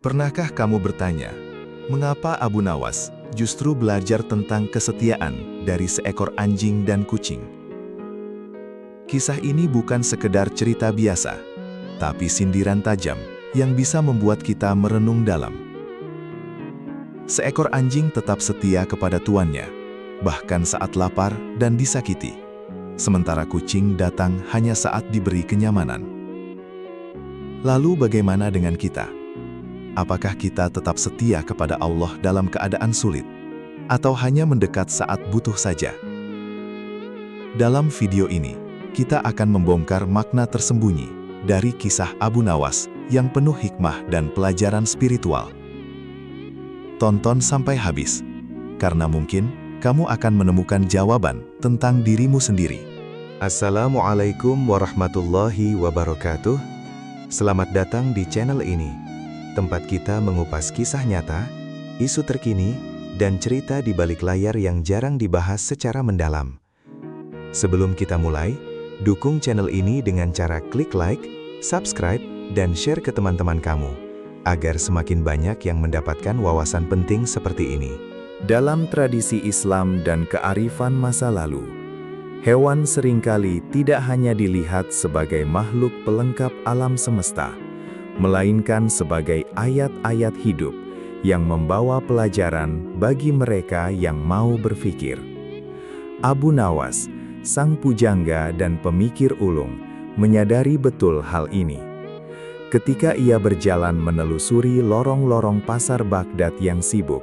Pernahkah kamu bertanya, mengapa Abu Nawas justru belajar tentang kesetiaan dari seekor anjing dan kucing? Kisah ini bukan sekedar cerita biasa, tapi sindiran tajam yang bisa membuat kita merenung dalam. Seekor anjing tetap setia kepada tuannya, bahkan saat lapar dan disakiti. Sementara kucing datang hanya saat diberi kenyamanan. Lalu bagaimana dengan kita? Apakah kita tetap setia kepada Allah dalam keadaan sulit? Atau hanya mendekat saat butuh saja? Dalam video ini, kita akan membongkar makna tersembunyi dari kisah Abu Nawas yang penuh hikmah dan pelajaran spiritual. Tonton sampai habis, karena mungkin kamu akan menemukan jawaban tentang dirimu sendiri. Assalamualaikum warahmatullahi wabarakatuh. Selamat datang di channel ini, tempat kita mengupas kisah nyata, isu terkini, dan cerita di balik layar yang jarang dibahas secara mendalam. Sebelum kita mulai, dukung channel ini dengan cara klik like, subscribe, dan share ke teman-teman kamu, agar semakin banyak yang mendapatkan wawasan penting seperti ini. Dalam tradisi Islam dan kearifan masa lalu, hewan seringkali tidak hanya dilihat sebagai makhluk pelengkap alam semesta, melainkan sebagai ayat-ayat hidup yang membawa pelajaran bagi mereka yang mau berpikir. Abu Nawas, sang pujangga dan pemikir ulung, menyadari betul hal ini. Ketika ia berjalan menelusuri lorong-lorong pasar Baghdad yang sibuk,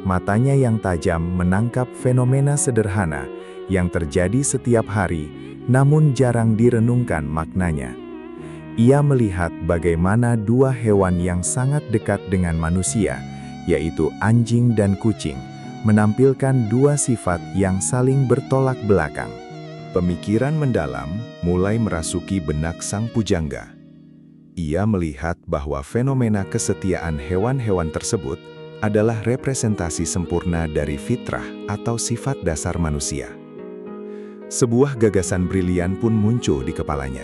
matanya yang tajam menangkap fenomena sederhana yang terjadi setiap hari, namun jarang direnungkan maknanya. Ia melihat bagaimana dua hewan yang sangat dekat dengan manusia, yaitu anjing dan kucing, menampilkan dua sifat yang saling bertolak belakang. Pemikiran mendalam mulai merasuki benak sang pujangga. Ia melihat bahwa fenomena kesetiaan hewan-hewan tersebut adalah representasi sempurna dari fitrah atau sifat dasar manusia. Sebuah gagasan brilian pun muncul di kepalanya.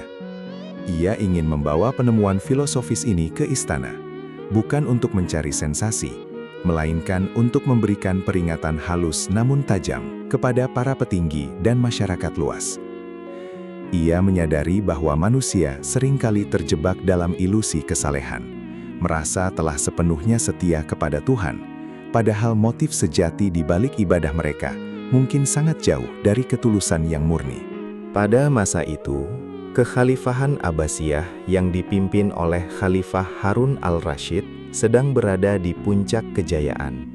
Ia ingin membawa penemuan filosofis ini ke istana, bukan untuk mencari sensasi, melainkan untuk memberikan peringatan halus namun tajam kepada para petinggi dan masyarakat luas. Ia menyadari bahwa manusia seringkali terjebak dalam ilusi kesalehan, merasa telah sepenuhnya setia kepada Tuhan, padahal motif sejati di balik ibadah mereka mungkin sangat jauh dari ketulusan yang murni. Pada masa itu, Kekhalifahan Abbasiyah yang dipimpin oleh Khalifah Harun al-Rashid sedang berada di puncak kejayaan.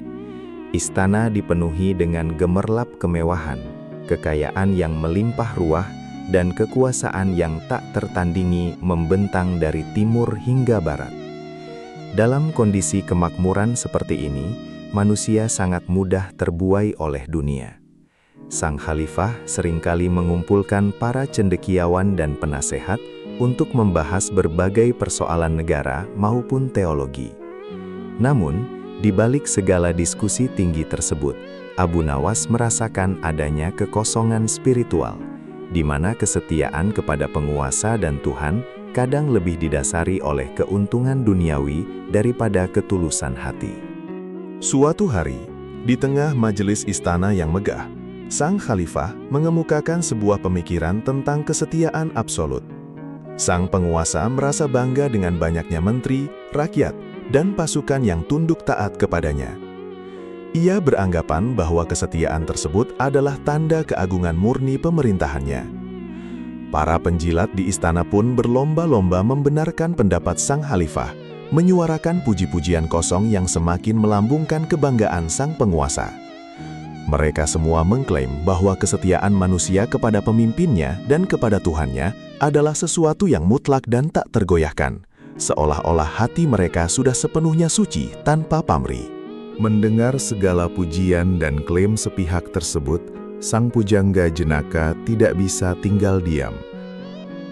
Istana dipenuhi dengan gemerlap kemewahan, kekayaan yang melimpah ruah, dan kekuasaan yang tak tertandingi membentang dari timur hingga barat. Dalam kondisi kemakmuran seperti ini, manusia sangat mudah terbuai oleh dunia. Sang khalifah seringkali mengumpulkan para cendekiawan dan penasehat untuk membahas berbagai persoalan negara maupun teologi. Namun, di balik segala diskusi tinggi tersebut, Abu Nawas merasakan adanya kekosongan spiritual, di mana kesetiaan kepada penguasa dan Tuhan kadang lebih didasari oleh keuntungan duniawi daripada ketulusan hati. Suatu hari, di tengah majelis istana yang megah, sang khalifah mengemukakan sebuah pemikiran tentang kesetiaan absolut. Sang penguasa merasa bangga dengan banyaknya menteri, rakyat, dan pasukan yang tunduk taat kepadanya. Ia beranggapan bahwa kesetiaan tersebut adalah tanda keagungan murni pemerintahannya. Para penjilat di istana pun berlomba-lomba membenarkan pendapat sang khalifah, menyuarakan puji-pujian kosong yang semakin melambungkan kebanggaan sang penguasa. Mereka semua mengklaim bahwa kesetiaan manusia kepada pemimpinnya dan kepada Tuhannya adalah sesuatu yang mutlak dan tak tergoyahkan, seolah-olah hati mereka sudah sepenuhnya suci tanpa pamrih. Mendengar segala pujian dan klaim sepihak tersebut, sang pujangga jenaka tidak bisa tinggal diam.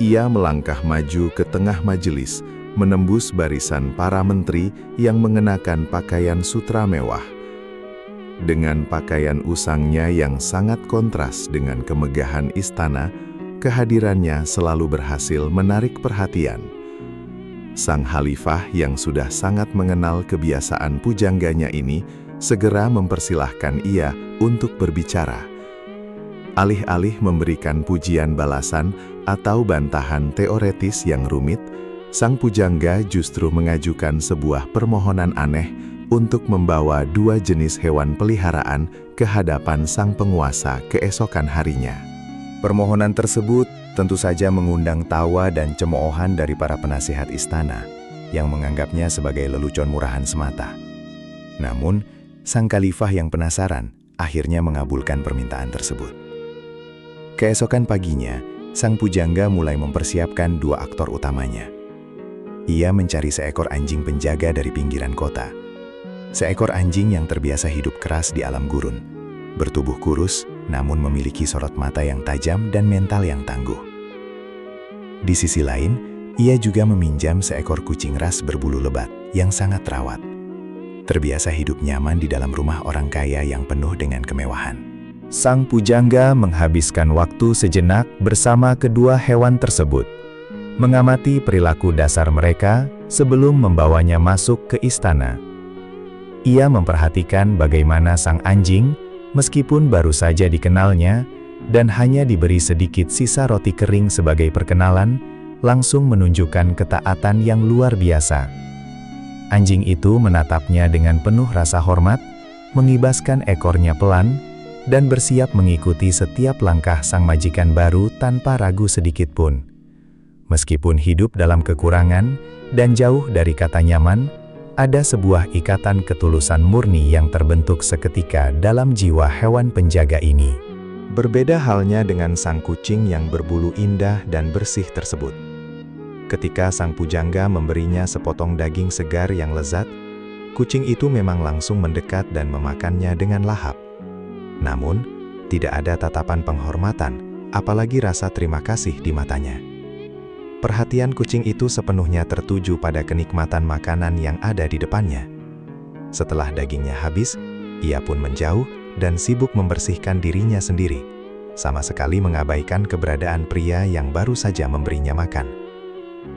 Ia melangkah maju ke tengah majelis, menembus barisan para menteri yang mengenakan pakaian sutra mewah. Dengan pakaian usangnya yang sangat kontras dengan kemegahan istana, kehadirannya selalu berhasil menarik perhatian. Sang khalifah yang sudah sangat mengenal kebiasaan pujangganya ini segera mempersilahkan ia untuk berbicara. Alih-alih memberikan pujian balasan atau bantahan teoretis yang rumit, sang pujangga justru mengajukan sebuah permohonan aneh untuk membawa 2 jenis hewan peliharaan ke hadapan sang penguasa keesokan harinya. Permohonan tersebut tentu saja mengundang tawa dan cemoohan dari para penasihat istana yang menganggapnya sebagai lelucon murahan semata. Namun, sang khalifah yang penasaran akhirnya mengabulkan permintaan tersebut. Keesokan paginya, sang pujangga mulai mempersiapkan 2 aktor utamanya. Ia mencari seekor anjing penjaga dari pinggiran kota. Seekor anjing yang terbiasa hidup keras di alam gurun, bertubuh kurus namun memiliki sorot mata yang tajam dan mental yang tangguh. Di sisi lain, ia juga meminjam seekor kucing ras berbulu lebat yang sangat terawat. Terbiasa hidup nyaman di dalam rumah orang kaya yang penuh dengan kemewahan. Sang pujangga menghabiskan waktu sejenak bersama kedua hewan tersebut, mengamati perilaku dasar mereka sebelum membawanya masuk ke istana. Ia memperhatikan bagaimana sang anjing, meskipun baru saja dikenalnya dan hanya diberi sedikit sisa roti kering sebagai perkenalan, langsung menunjukkan ketaatan yang luar biasa. Anjing itu menatapnya dengan penuh rasa hormat, mengibaskan ekornya pelan, dan bersiap mengikuti setiap langkah sang majikan baru tanpa ragu sedikit pun. Meskipun hidup dalam kekurangan dan jauh dari kata nyaman, ada sebuah ikatan ketulusan murni yang terbentuk seketika dalam jiwa hewan penjaga ini. Berbeda halnya dengan sang kucing yang berbulu indah dan bersih tersebut. Ketika sang pujangga memberinya sepotong daging segar yang lezat, kucing itu memang langsung mendekat dan memakannya dengan lahap. Namun, tidak ada tatapan penghormatan, apalagi rasa terima kasih di matanya. Perhatian kucing itu sepenuhnya tertuju pada kenikmatan makanan yang ada di depannya. Setelah dagingnya habis, ia pun menjauh dan sibuk membersihkan dirinya sendiri, sama sekali mengabaikan keberadaan pria yang baru saja memberinya makan.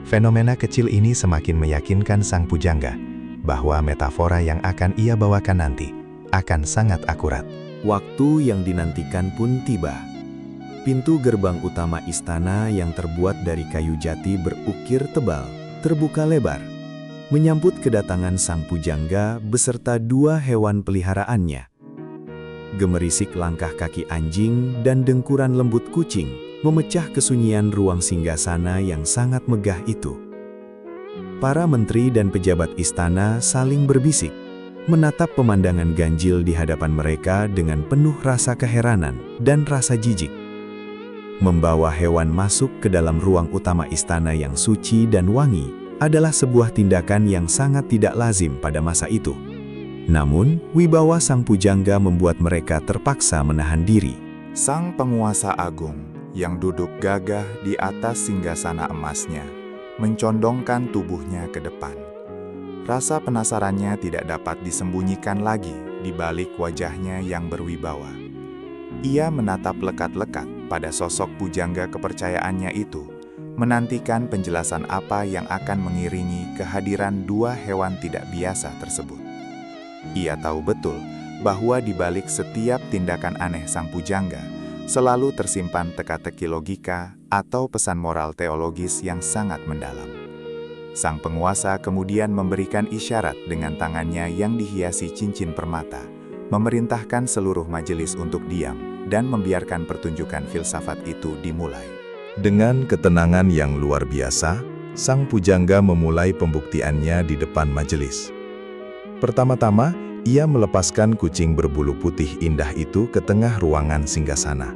Fenomena kecil ini semakin meyakinkan sang pujangga bahwa metafora yang akan ia bawakan nanti akan sangat akurat. Waktu yang dinantikan pun tiba. Pintu gerbang utama istana yang terbuat dari kayu jati berukir tebal terbuka lebar, menyambut kedatangan sang pujangga beserta 2 hewan peliharaannya. Gemerisik langkah kaki anjing dan dengkuran lembut kucing memecah kesunyian ruang singgasana yang sangat megah itu. Para menteri dan pejabat istana saling berbisik, menatap pemandangan ganjil di hadapan mereka dengan penuh rasa keheranan dan rasa jijik. Membawa hewan masuk ke dalam ruang utama istana yang suci dan wangi adalah sebuah tindakan yang sangat tidak lazim pada masa itu. Namun, wibawa sang pujangga membuat mereka terpaksa menahan diri. Sang penguasa agung yang duduk gagah di atas singgasana emasnya, mencondongkan tubuhnya ke depan. Rasa penasarannya tidak dapat disembunyikan lagi di balik wajahnya yang berwibawa. Ia menatap lekat-lekat pada sosok pujangga kepercayaannya itu, menantikan penjelasan apa yang akan mengiringi kehadiran 2 hewan tidak biasa tersebut. Ia tahu betul bahwa di balik setiap tindakan aneh sang pujangga, selalu tersimpan teka-teki logika atau pesan moral teologis yang sangat mendalam. Sang penguasa kemudian memberikan isyarat dengan tangannya yang dihiasi cincin permata, memerintahkan seluruh majelis untuk diam dan membiarkan pertunjukan filsafat itu dimulai. Dengan ketenangan yang luar biasa, sang pujangga memulai pembuktiannya di depan majelis. Pertama-tama, ia melepaskan kucing berbulu putih indah itu ke tengah ruangan singgasana.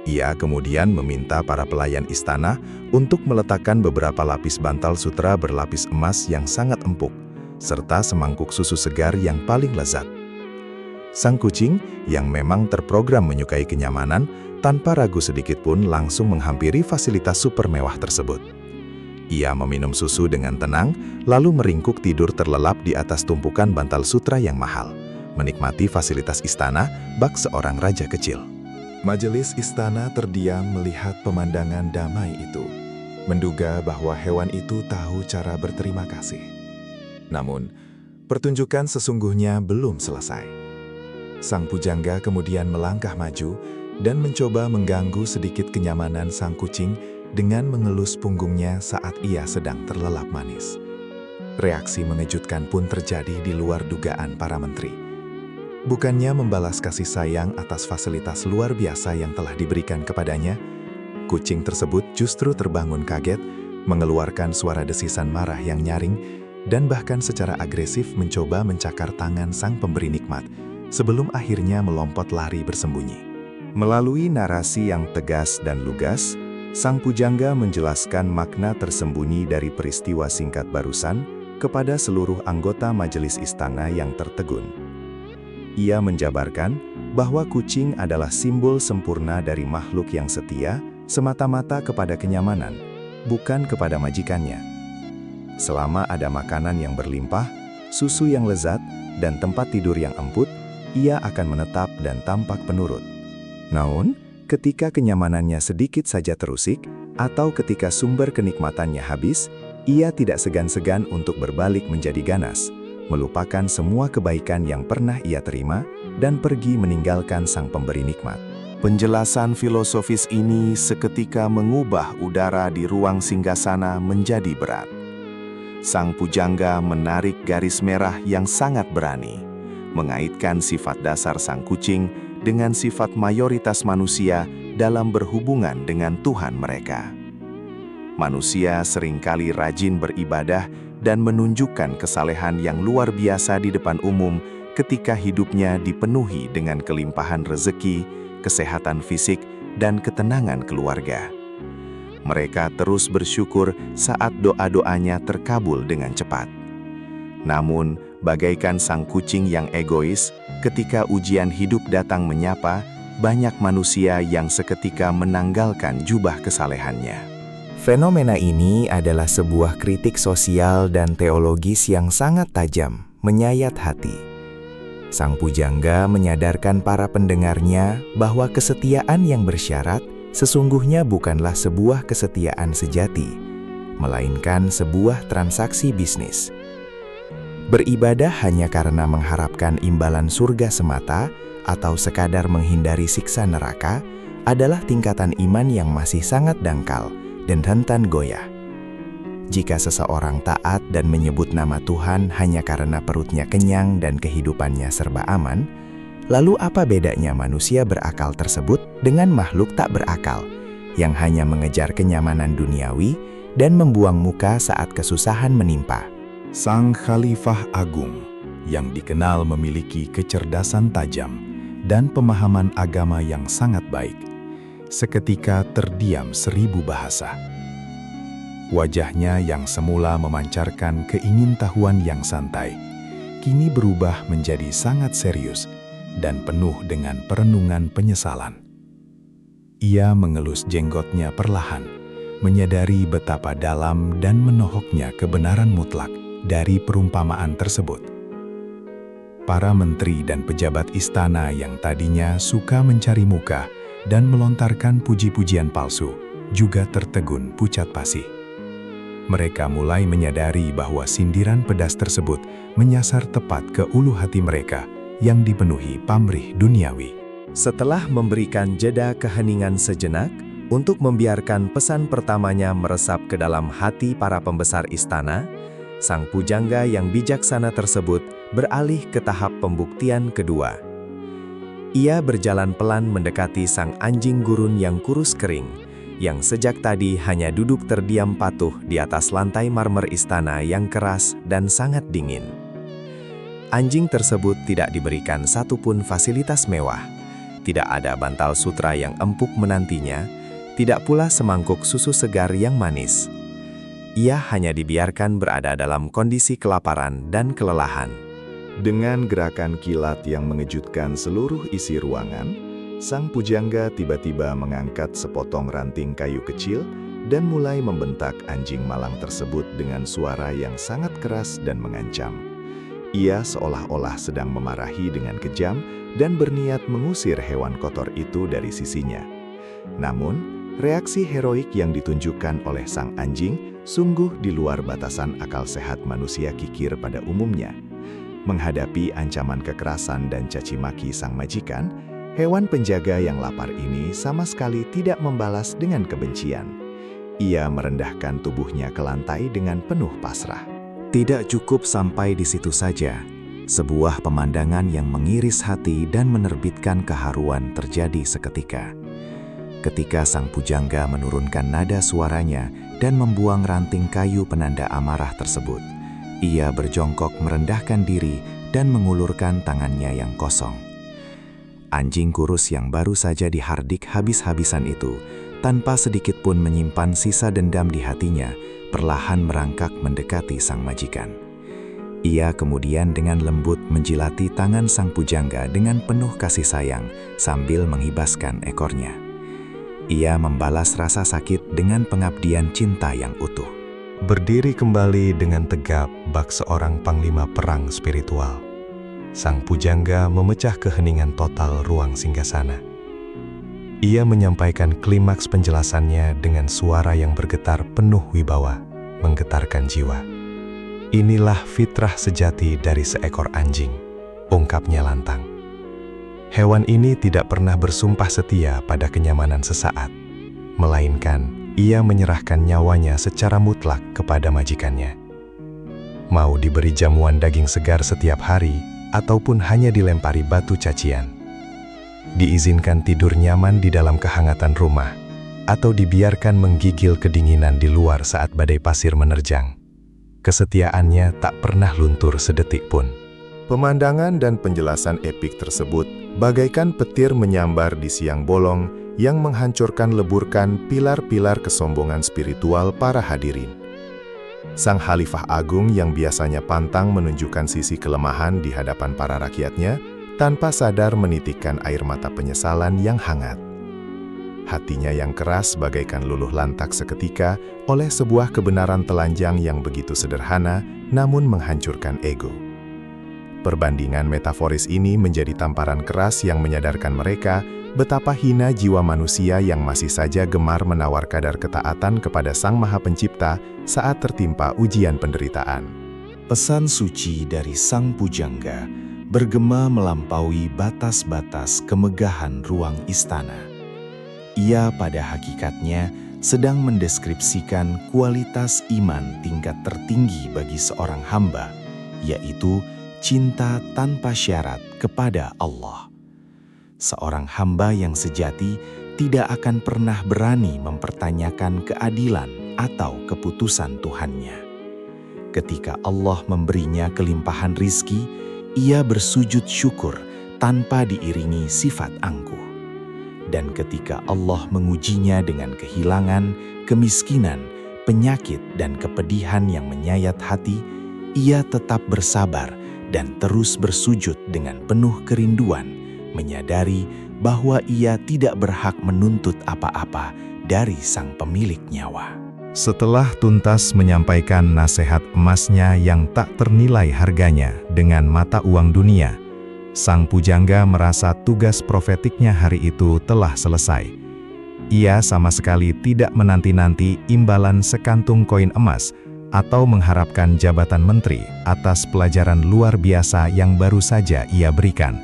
Ia kemudian meminta para pelayan istana untuk meletakkan beberapa lapis bantal sutra berlapis emas yang sangat empuk, serta semangkuk susu segar yang paling lezat. Sang kucing, yang memang terprogram menyukai kenyamanan, tanpa ragu sedikit pun langsung menghampiri fasilitas super mewah tersebut. Ia meminum susu dengan tenang, lalu meringkuk tidur terlelap di atas tumpukan bantal sutra yang mahal, menikmati fasilitas istana bak seorang raja kecil. Majelis istana terdiam melihat pemandangan damai itu. menduga bahwa hewan itu tahu cara berterima kasih. Namun, pertunjukan sesungguhnya belum selesai. Sang pujangga kemudian melangkah maju dan mencoba mengganggu sedikit kenyamanan sang kucing dengan mengelus punggungnya saat ia sedang terlelap manis. Reaksi mengejutkan pun terjadi di luar dugaan para menteri. Bukannya membalas kasih sayang atas fasilitas luar biasa yang telah diberikan kepadanya, kucing tersebut justru terbangun kaget, mengeluarkan suara desisan marah yang nyaring, dan bahkan secara agresif mencoba mencakar tangan sang pemberi nikmat, sebelum akhirnya melompat lari bersembunyi. Melalui narasi yang tegas dan lugas, sang pujangga menjelaskan makna tersembunyi dari peristiwa singkat barusan kepada seluruh anggota majelis istana yang tertegun. Ia menjabarkan bahwa kucing adalah simbol sempurna dari makhluk yang setia semata-mata kepada kenyamanan, bukan kepada majikannya. Selama ada makanan yang berlimpah, susu yang lezat, dan tempat tidur yang empuk, ia akan menetap dan tampak penurut. Namun, ketika kenyamanannya sedikit saja terusik, atau ketika sumber kenikmatannya habis, ia tidak segan-segan untuk berbalik menjadi ganas, melupakan semua kebaikan yang pernah ia terima, dan pergi meninggalkan sang pemberi nikmat. Penjelasan filosofis ini seketika mengubah udara di ruang singgasana menjadi berat. Sang pujangga menarik garis merah yang sangat berani, mengaitkan sifat dasar sang kucing dengan sifat mayoritas manusia dalam berhubungan dengan Tuhan mereka. Manusia seringkali rajin beribadah dan menunjukkan kesalehan yang luar biasa di depan umum ketika hidupnya dipenuhi dengan kelimpahan rezeki, kesehatan fisik, dan ketenangan keluarga. Mereka terus bersyukur saat doa-doanya terkabul dengan cepat. Namun, bagaikan sang kucing yang egois, ketika ujian hidup datang menyapa, banyak manusia yang seketika menanggalkan jubah kesalehannya. Fenomena ini adalah sebuah kritik sosial dan teologis yang sangat tajam, menyayat hati. Sang pujangga menyadarkan para pendengarnya bahwa kesetiaan yang bersyarat sesungguhnya bukanlah sebuah kesetiaan sejati, melainkan sebuah transaksi bisnis. Beribadah hanya karena mengharapkan imbalan surga semata atau sekadar menghindari siksa neraka adalah tingkatan iman yang masih sangat dangkal dan rentan goyah. Jika seseorang taat dan menyebut nama Tuhan hanya karena perutnya kenyang dan kehidupannya serba aman, lalu apa bedanya manusia berakal tersebut dengan makhluk tak berakal yang hanya mengejar kenyamanan duniawi dan membuang muka saat kesusahan menimpa? Sang Khalifah Agung, yang dikenal memiliki kecerdasan tajam dan pemahaman agama yang sangat baik, seketika terdiam 1000 bahasa. Wajahnya yang semula memancarkan keingintahuan yang santai, kini berubah menjadi sangat serius dan penuh dengan perenungan penyesalan. Ia mengelus jenggotnya perlahan, menyadari betapa dalam dan menohoknya kebenaran mutlak dari perumpamaan tersebut. Para menteri dan pejabat istana yang tadinya suka mencari muka dan melontarkan puji-pujian palsu, juga tertegun pucat pasi. Mereka mulai menyadari bahwa sindiran pedas tersebut menyasar tepat ke ulu hati mereka yang dipenuhi pamrih duniawi. Setelah memberikan jeda keheningan sejenak untuk membiarkan pesan pertamanya meresap ke dalam hati para pembesar istana, sang pujangga yang bijaksana tersebut beralih ke tahap pembuktian kedua. Ia berjalan pelan mendekati sang anjing gurun yang kurus kering, yang sejak tadi hanya duduk terdiam patuh di atas lantai marmer istana yang keras dan sangat dingin. Anjing tersebut tidak diberikan satupun fasilitas mewah, tidak ada bantal sutra yang empuk menantinya, tidak pula semangkuk susu segar yang manis. Ia hanya dibiarkan berada dalam kondisi kelaparan dan kelelahan. Dengan gerakan kilat yang mengejutkan seluruh isi ruangan, sang pujangga tiba-tiba mengangkat sepotong ranting kayu kecil dan mulai membentak anjing malang tersebut dengan suara yang sangat keras dan mengancam. Ia seolah-olah sedang memarahi dengan kejam dan berniat mengusir hewan kotor itu dari sisinya. Namun, Reaksi heroik yang ditunjukkan oleh sang anjing sungguh di luar batasan akal sehat manusia kikir pada umumnya. Menghadapi ancaman kekerasan dan caci maki sang majikan, hewan penjaga yang lapar ini sama sekali tidak membalas dengan kebencian. Ia merendahkan tubuhnya ke lantai dengan penuh pasrah. Tidak cukup sampai di situ saja. Sebuah pemandangan yang mengiris hati dan menerbitkan keharuan terjadi seketika. Ketika sang pujangga menurunkan nada suaranya dan membuang ranting kayu penanda amarah tersebut, ia berjongkok merendahkan diri dan mengulurkan tangannya yang kosong. Anjing kurus yang baru saja dihardik habis-habisan itu, tanpa sedikit pun menyimpan sisa dendam di hatinya, perlahan merangkak mendekati sang majikan. Ia kemudian dengan lembut menjilati tangan sang pujangga dengan penuh kasih sayang sambil menghibaskan ekornya. Ia membalas rasa sakit dengan pengabdian cinta yang utuh. Berdiri kembali dengan tegap bak seorang panglima perang spiritual. Sang pujangga memecah keheningan total ruang singgasana. Ia menyampaikan klimaks penjelasannya dengan suara yang bergetar penuh wibawa, menggetarkan jiwa. Inilah fitrah sejati dari seekor anjing, ungkapnya lantang. Hewan ini tidak pernah bersumpah setia pada kenyamanan sesaat, melainkan ia menyerahkan nyawanya secara mutlak kepada majikannya. Mau diberi jamuan daging segar setiap hari, ataupun hanya dilempari batu cacian. Diizinkan tidur nyaman di dalam kehangatan rumah, atau dibiarkan menggigil kedinginan di luar saat badai pasir menerjang. Kesetiaannya tak pernah luntur sedetik pun. Pemandangan dan penjelasan epik tersebut bagaikan petir menyambar di siang bolong yang menghancurkan leburkan pilar-pilar kesombongan spiritual para hadirin. Sang Khalifah Agung yang biasanya pantang menunjukkan sisi kelemahan di hadapan para rakyatnya, tanpa sadar menitikkan air mata penyesalan yang hangat. Hatinya yang keras bagaikan luluh lantak seketika oleh sebuah kebenaran telanjang yang begitu sederhana namun menghancurkan ego. Perbandingan metaforis ini menjadi tamparan keras yang menyadarkan mereka betapa hina jiwa manusia yang masih saja gemar menawar kadar ketaatan kepada Sang Maha Pencipta saat tertimpa ujian penderitaan. Pesan suci dari sang pujangga bergema melampaui batas-batas kemegahan ruang istana. Ia pada hakikatnya sedang mendeskripsikan kualitas iman tingkat tertinggi bagi seorang hamba, yaitu cinta tanpa syarat kepada Allah. Seorang hamba yang sejati tidak akan pernah berani mempertanyakan keadilan atau keputusan Tuhannya. Ketika Allah memberinya kelimpahan rizki, ia bersujud syukur tanpa diiringi sifat angkuh. Dan ketika Allah mengujinya dengan kehilangan, kemiskinan, penyakit, dan kepedihan yang menyayat hati, ia tetap bersabar dan terus bersujud dengan penuh kerinduan, menyadari bahwa ia tidak berhak menuntut apa-apa dari sang pemilik nyawa. Setelah tuntas menyampaikan nasihat emasnya yang tak ternilai harganya dengan mata uang dunia, sang pujangga merasa tugas profetiknya hari itu telah selesai. Ia sama sekali tidak menanti-nanti imbalan sekantung koin emas atau mengharapkan jabatan menteri atas pelajaran luar biasa yang baru saja ia berikan.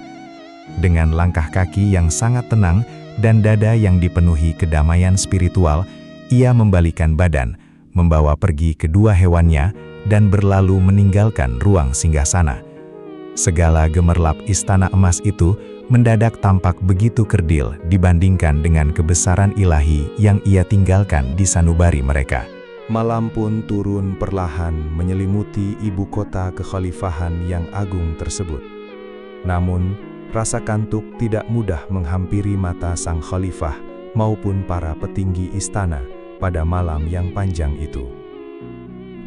Dengan langkah kaki yang sangat tenang dan dada yang dipenuhi kedamaian spiritual, ia membalikan badan, membawa pergi kedua hewannya, dan berlalu meninggalkan ruang singgasana. Segala gemerlap istana emas itu mendadak tampak begitu kerdil dibandingkan dengan kebesaran ilahi yang ia tinggalkan di sanubari mereka. Malam pun turun perlahan menyelimuti ibu kota kekhalifahan yang agung tersebut. Namun, rasa kantuk tidak mudah menghampiri mata sang khalifah maupun para petinggi istana pada malam yang panjang itu.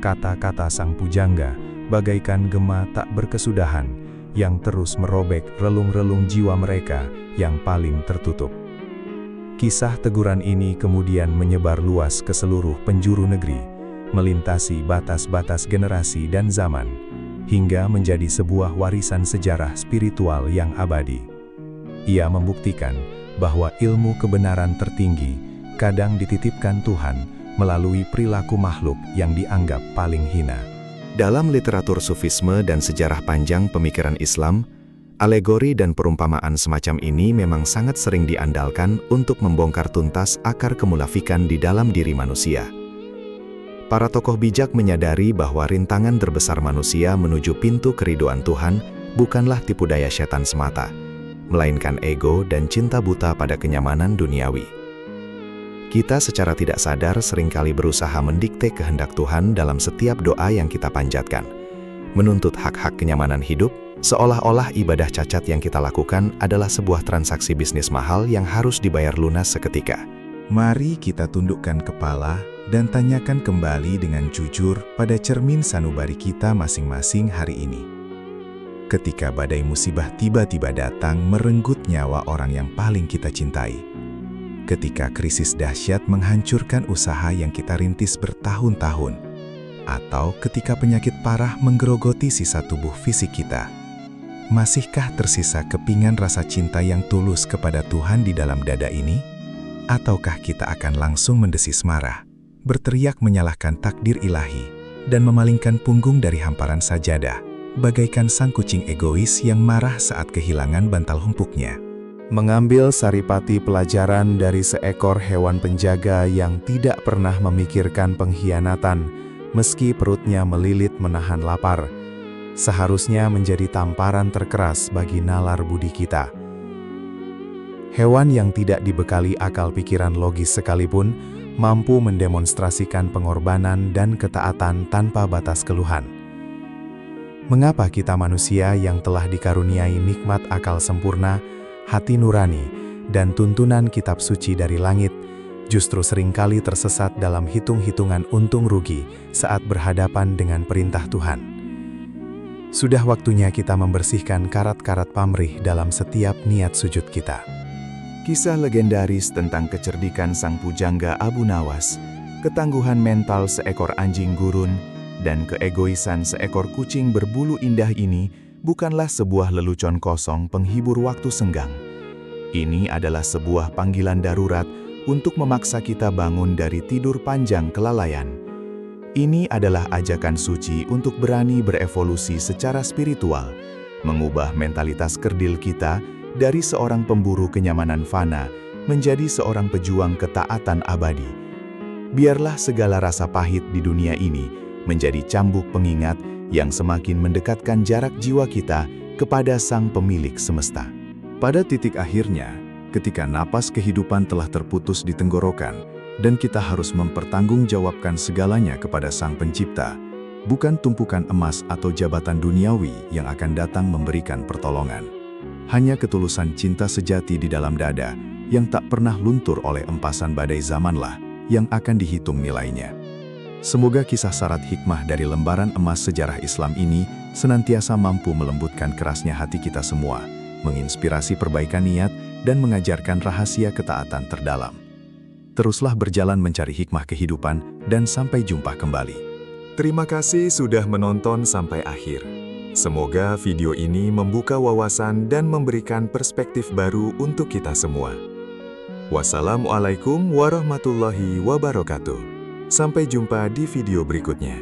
Kata-kata sang pujangga bagaikan gema tak berkesudahan yang terus merobek relung-relung jiwa mereka yang paling tertutup. Kisah teguran ini kemudian menyebar luas ke seluruh penjuru negeri, melintasi batas-batas generasi dan zaman, hingga menjadi sebuah warisan sejarah spiritual yang abadi. Ia membuktikan bahwa ilmu kebenaran tertinggi kadang dititipkan Tuhan melalui perilaku makhluk yang dianggap paling hina. Dalam literatur sufisme dan sejarah panjang pemikiran Islam, alegori dan perumpamaan semacam ini memang sangat sering diandalkan untuk membongkar tuntas akar kemunafikan di dalam diri manusia. Para tokoh bijak menyadari bahwa rintangan terbesar manusia menuju pintu keriduan Tuhan bukanlah tipu daya setan semata, melainkan ego dan cinta buta pada kenyamanan duniawi. Kita secara tidak sadar seringkali berusaha mendikte kehendak Tuhan dalam setiap doa yang kita panjatkan, menuntut hak-hak kenyamanan hidup, seolah-olah ibadah cacat yang kita lakukan adalah sebuah transaksi bisnis mahal yang harus dibayar lunas seketika. Mari kita tundukkan kepala dan tanyakan kembali dengan jujur pada cermin sanubari kita masing-masing hari ini. Ketika badai musibah tiba-tiba datang merenggut nyawa orang yang paling kita cintai. Ketika krisis dahsyat menghancurkan usaha yang kita rintis bertahun-tahun. Atau ketika penyakit parah menggerogoti sisa tubuh fisik kita. Masihkah tersisa kepingan rasa cinta yang tulus kepada Tuhan di dalam dada ini? Ataukah kita akan langsung mendesis marah, berteriak menyalahkan takdir ilahi, dan memalingkan punggung dari hamparan sajadah, bagaikan sang kucing egois yang marah saat kehilangan bantal empuknya? Mengambil saripati pelajaran dari seekor hewan penjaga yang tidak pernah memikirkan pengkhianatan, meski perutnya melilit menahan lapar, seharusnya menjadi tamparan terkeras bagi nalar budi kita. Hewan yang tidak dibekali akal pikiran logis sekalipun, mampu mendemonstrasikan pengorbanan dan ketaatan tanpa batas keluhan. Mengapa kita manusia yang telah dikaruniai nikmat akal sempurna, hati nurani, dan tuntunan kitab suci dari langit, justru seringkali tersesat dalam hitung-hitungan untung rugi saat berhadapan dengan perintah Tuhan? Sudah waktunya kita membersihkan karat-karat pamrih dalam setiap niat sujud kita. Kisah legendaris tentang kecerdikan sang pujangga Abu Nawas, ketangguhan mental seekor anjing gurun, dan keegoisan seekor kucing berbulu indah ini bukanlah sebuah lelucon kosong penghibur waktu senggang. Ini adalah sebuah panggilan darurat untuk memaksa kita bangun dari tidur panjang kelalaian. Ini adalah ajakan suci untuk berani berevolusi secara spiritual, mengubah mentalitas kerdil kita dari seorang pemburu kenyamanan fana menjadi seorang pejuang ketaatan abadi. Biarlah segala rasa pahit di dunia ini menjadi cambuk pengingat yang semakin mendekatkan jarak jiwa kita kepada Sang Pemilik semesta. Pada titik akhirnya, ketika napas kehidupan telah terputus di tenggorokan, dan kita harus mempertanggungjawabkan segalanya kepada Sang Pencipta, bukan tumpukan emas atau jabatan duniawi yang akan datang memberikan pertolongan. Hanya ketulusan cinta sejati di dalam dada yang tak pernah luntur oleh empasan badai zamanlah yang akan dihitung nilainya. Semoga kisah syarat hikmah dari lembaran emas sejarah Islam ini senantiasa mampu melembutkan kerasnya hati kita semua, menginspirasi perbaikan niat, dan mengajarkan rahasia ketaatan terdalam. Teruslah berjalan mencari hikmah kehidupan, dan sampai jumpa kembali. Terima kasih sudah menonton sampai akhir. Semoga video ini membuka wawasan dan memberikan perspektif baru untuk kita semua. Wassalamualaikum warahmatullahi wabarakatuh. Sampai jumpa di video berikutnya.